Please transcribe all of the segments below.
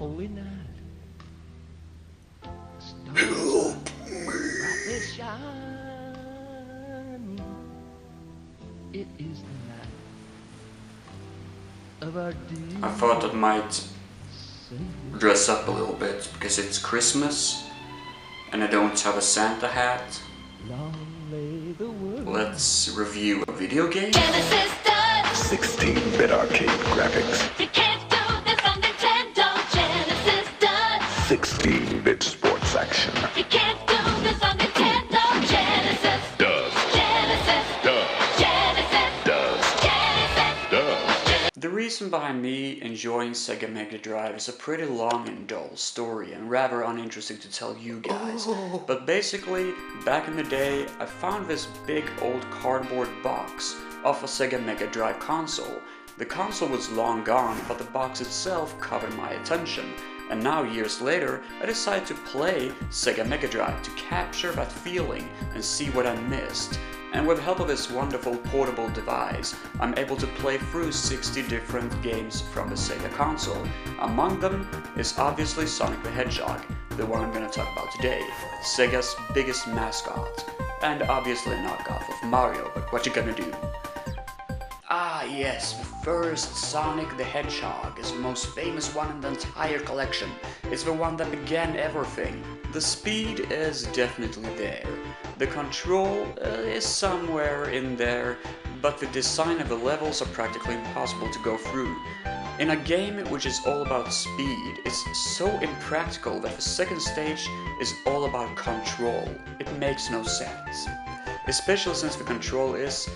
holy night. Stars brightly shining. It is the night of our dear. I thought I might dress up a little bit because it's Christmas and I don't have a Santa hat. Let's review a video game. 16-bit arcade graphics. You can't do this on Nintendo. Genesis does. 16-bit sports action. You can't do this on Nintendo. Genesis Does. Genesis Does. Genesis Does. Genesis Does. The reason behind me enjoying Sega Mega Drive is a pretty long and dull story and rather uninteresting to tell you guys. But basically, back in the day, I found this big old cardboard box of a Sega Mega Drive console. The console was long gone, but the box itself covered my attention. And now, years later, I decided to play Sega Mega Drive to capture that feeling and see what I missed. And with the help of this wonderful portable device, I'm able to play through 60 different games from the Sega console. Among them is obviously Sonic the Hedgehog, the one I'm going to talk about today, Sega's biggest mascot. And obviously a knockoff of Mario, but what you gonna do? Ah yes, the first Sonic the Hedgehog is the most famous one in the entire collection. It's the one that began everything. The speed is definitely there. The control is somewhere in there, but the design of the levels are practically impossible to go through. In a game which is all about speed, it's so impractical that the second stage is all about control. It makes no sense. Especially since the control is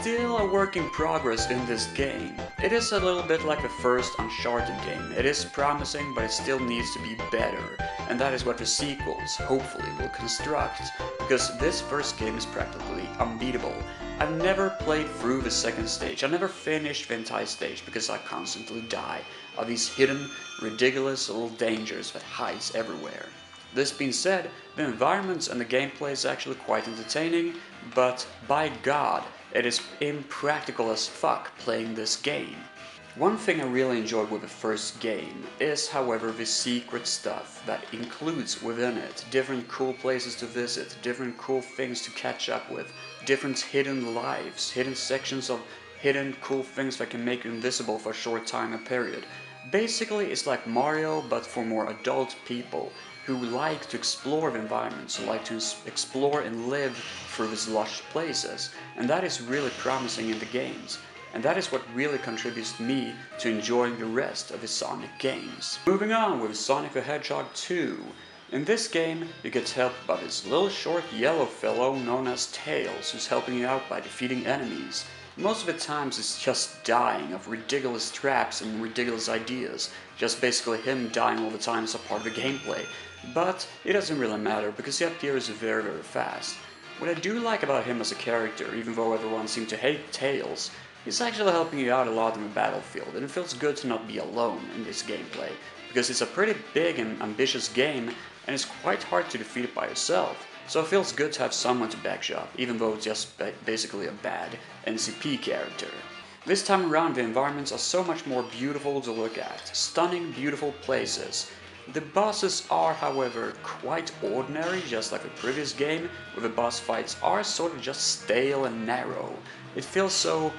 still a work in progress in this game. It is a little bit like the first Uncharted game. It is promising, but it still needs to be better. And that is what the sequels, hopefully, will construct. Because this first game is practically unbeatable. I've never played through the second stage. I never finished the entire stage because I constantly die of these hidden, ridiculous little dangers that hides everywhere. This being said, the environments and the gameplay is actually quite entertaining, but by God, it is impractical as fuck playing this game. One thing I really enjoyed with the first game is, however, the secret stuff that includes within it. Different cool places to visit, different cool things to catch up with, different hidden lives, hidden sections of hidden cool things that can make you invisible for a short time and period. Basically, it's like Mario, but for more adult people who like to explore the environments, who like to explore and live through these lush places. And that is really promising in the games. And that is what really contributes me to enjoying the rest of the Sonic games. Moving on with Sonic the Hedgehog 2. In this game, you get helped by this little short yellow fellow known as Tails, who's helping you out by defeating enemies. Most of the times it's just dying of ridiculous traps and ridiculous ideas, just basically him dying all the time as a part of the gameplay. But it doesn't really matter because he appears very fast. What I do like about him as a character, even though everyone seems to hate Tails, he's actually helping you out a lot in the battlefield, and it feels good to not be alone in this gameplay, because it's a pretty big and ambitious game, and it's quite hard to defeat it by yourself. So it feels good to have someone to back you up, even though it's just basically a bad NCP character. This time around the environments are so much more beautiful to look at, stunning, beautiful places. The bosses are, however, quite ordinary, just like the previous game, where the boss fights are sort of just stale and narrow. It feels so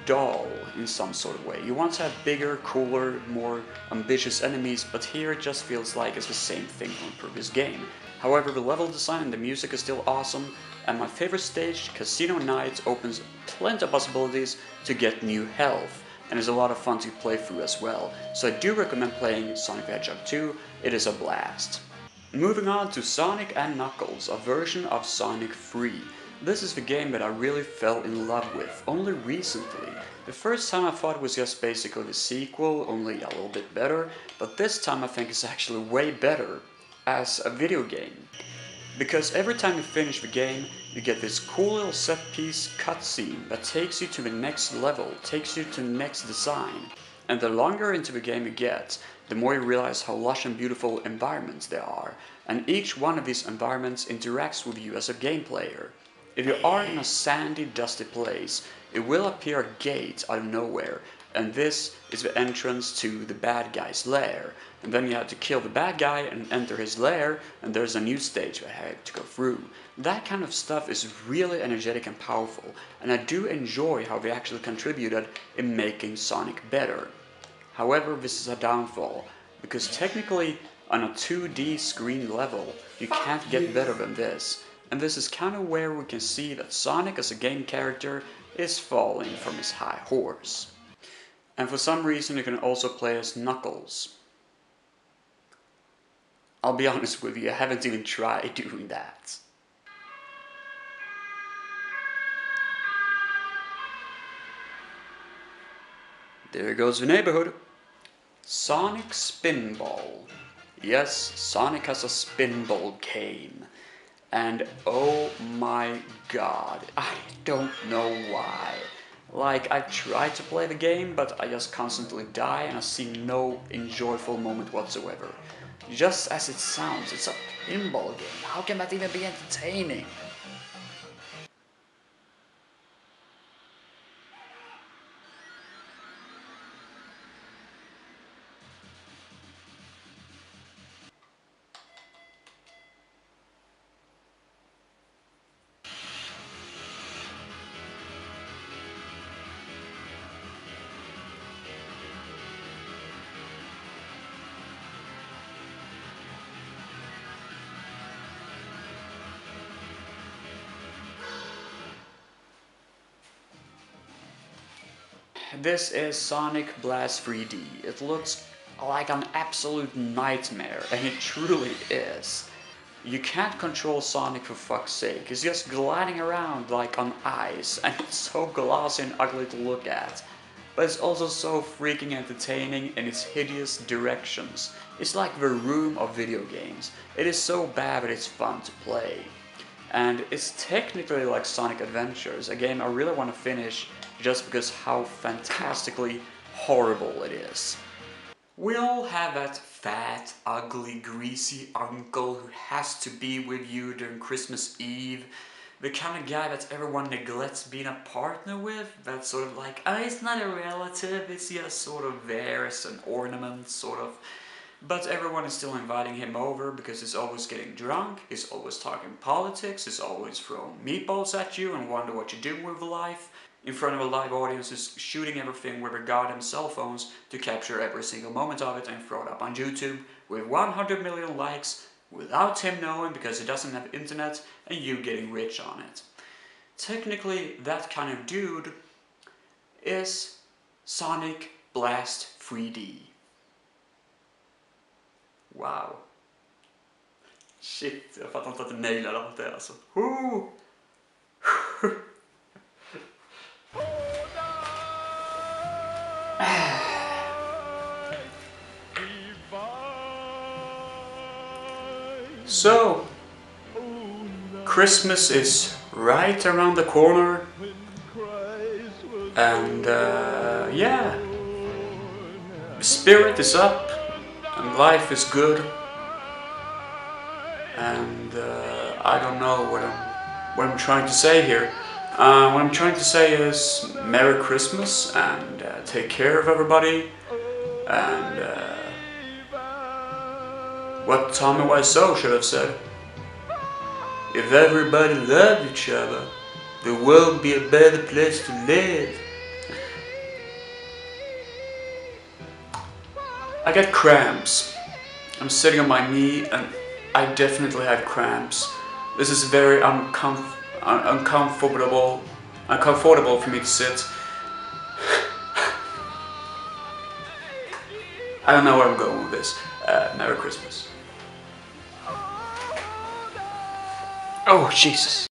dull in some sort of way. You want to have bigger, cooler, more ambitious enemies, but here it just feels like it's the same thing from the previous game. However, the level design and the music is still awesome, and my favorite stage, Casino Night, opens plenty of possibilities to get new health, and is a lot of fun to play through as well, so I do recommend playing Sonic the Hedgehog 2, it is a blast. Moving on to Sonic and Knuckles, a version of Sonic 3. This is the game that I really fell in love with, only recently. The first time I thought it was just basically the sequel, only a little bit better, but this time I think it's actually way better as a video game. Because every time you finish the game, you get this cool little set-piece cutscene that takes you to the next level, takes you to the next design. And the longer into the game you get, the more you realize how lush and beautiful environments there are, and each one of these environments interacts with you as a game player. If you are in a sandy, dusty place, it will appear a gate out of nowhere, and this is the entrance to the bad guy's lair. And then you have to kill the bad guy and enter his lair, and there's a new stage I have to go through. That kind of stuff is really energetic and powerful, and I do enjoy how they actually contributed in making Sonic better. However, this is a downfall, because technically on a 2D screen level, you can't get better than this. And this is kind of where we can see that Sonic as a game character is falling from his high horse. And for some reason you can also play as Knuckles. I'll be honest with you, I haven't even tried doing that. There goes the neighborhood. Sonic Spinball. Yes, Sonic has a spinball game. And oh my god, I don't know why. Like, I've tried to play the game, but I just constantly die and I see no enjoyable moment whatsoever. Just as it sounds, it's a pinball game. How can that even be entertaining? This is Sonic Blast 3D. It looks like an absolute nightmare, and it truly is. You can't control Sonic for fuck's sake. He's just gliding around like on ice, and it's so glossy and ugly to look at. But it's also so freaking entertaining in its hideous directions. It's like the Room of video games. It is so bad that it's fun to play. And it's technically like Sonic Adventures, a game I really want to finish just because how fantastically horrible it is. We all have that fat, ugly, greasy uncle who has to be with you during Christmas Eve. The kind of guy that everyone neglects being a partner with. That's sort of like, oh, it's not a relative, it's just sort of there as an ornament, sort of. But everyone is still inviting him over because he's always getting drunk, he's always talking politics, he's always throwing meatballs at you and wonder what you're doing with life. In front of a live audience is shooting everything with their goddamn cell phones to capture every single moment of it and throw it up on YouTube with 100 million likes without him knowing because he doesn't have internet and you getting rich on it. Technically, that kind of dude is Sonic Blast 3D. Wow. Shit, jag fattar inte att du nailade allt det alltså. So, Christmas is right around the corner, and yeah, the spirit is up, and life is good, and I don't know what I'm trying to say here. What I'm trying to say is Merry Christmas, and take care of everybody, and what Tommy Wiseau should have said. If everybody loved each other, the world would be a better place to live. I got cramps. I'm sitting on my knee and I definitely have cramps. This is very uncomfortable for me to sit. I don't know where I'm going with this. Merry Christmas. Oh, Jesus.